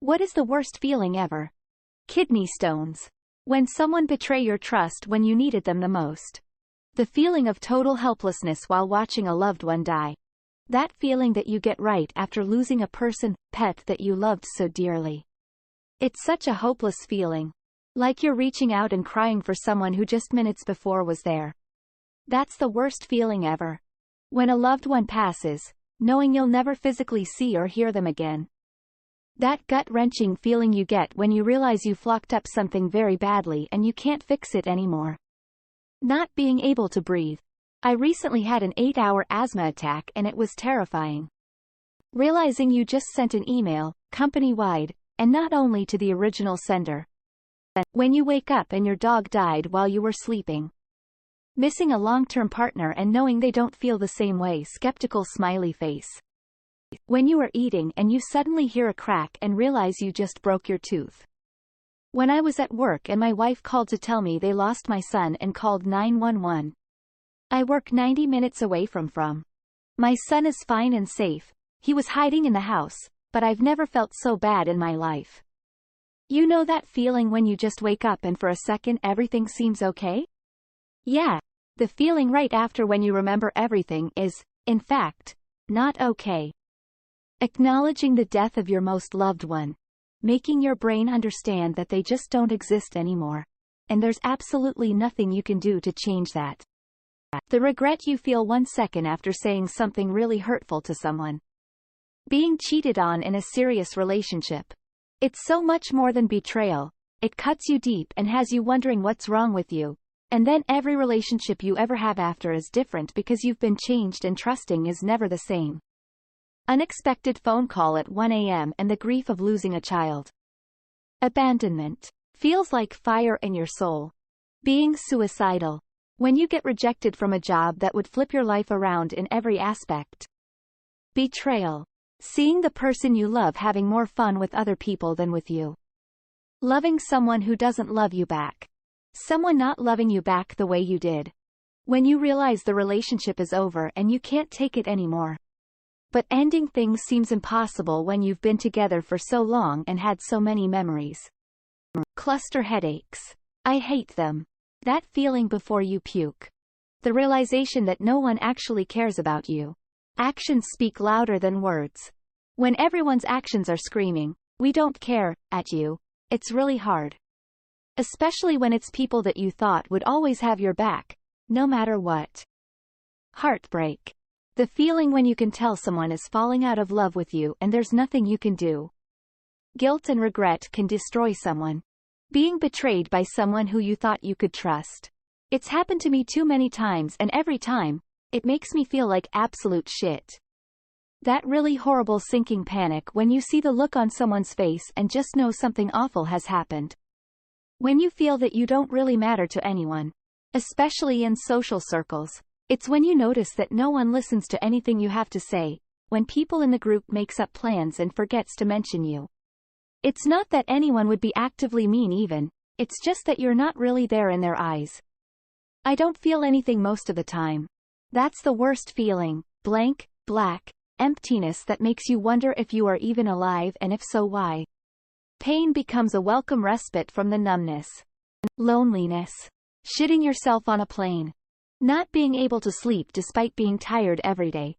What is the worst feeling ever? Kidney stones. When someone betray your trust when you needed them the most. The feeling of total helplessness while watching a loved one die. That feeling that you get right after losing a person, pet that you loved so dearly. It's such a hopeless feeling. Like you're reaching out and crying for someone who just minutes before was there. That's the worst feeling ever. When a loved one passes, knowing you'll never physically see or hear them again. That gut-wrenching feeling you get when you realize you fucked up something very badly and you can't fix it anymore. Not being able to breathe. I recently had an 8-hour asthma attack and it was terrifying. Realizing you just sent an email, company-wide, and not only to the original sender. When you wake up and your dog died while you were sleeping. Missing a long-term partner and knowing they don't feel the same way, skeptical smiley face. When you are eating and you suddenly hear a crack and realize you just broke your tooth. When I was at work and my wife called to tell me they lost my son and called 911. I work 90 minutes away from. My son is fine and safe. He was hiding in the house, but I've never felt so bad in my life. You know that feeling when you just wake up and for a second everything seems okay? Yeah. The feeling right after when you remember everything is, in fact, not okay. Acknowledging the death of your most loved one. Making your brain understand that they just don't exist anymore. And there's absolutely nothing you can do to change that. The regret you feel 1 second after saying something really hurtful to someone. Being cheated on in a serious relationship. It's so much more than betrayal. It cuts you deep and has you wondering what's wrong with you. And then every relationship you ever have after is different because you've been changed and trusting is never the same. Unexpected phone call at 1 a.m. and the grief of losing a child. Abandonment. Feels like fire in your soul. Being suicidal. When you get rejected from a job that would flip your life around in every aspect. Betrayal. Seeing the person you love having more fun with other people than with you. Loving someone who doesn't love you back. Someone not loving you back the way you did. When you realize the relationship is over and you can't take it anymore. But ending things seems impossible when you've been together for so long and had so many memories. Cluster headaches. I hate them. That feeling before you puke. The realization that no one actually cares about you. Actions speak louder than words. When everyone's actions are screaming, "We don't care," at you, it's really hard. Especially when it's people that you thought would always have your back, no matter what. Heartbreak. The feeling when you can tell someone is falling out of love with you and there's nothing you can do. Guilt and regret can destroy someone. Being betrayed by someone who you thought you could trust. It's happened to me too many times and every time, it makes me feel like absolute shit. That really horrible sinking panic when you see the look on someone's face and just know something awful has happened. When you feel that you don't really matter to anyone. Especially in social circles. It's when you notice that no one listens to anything you have to say, when people in the group makes up plans and forgets to mention you. It's not that anyone would be actively mean even, it's just that you're not really there in their eyes. I don't feel anything most of the time. That's the worst feeling, blank, black, emptiness that makes you wonder if you are even alive and if so why. Pain becomes a welcome respite from the numbness. Loneliness. Shitting yourself on a plane. Not being able to sleep despite being tired every day.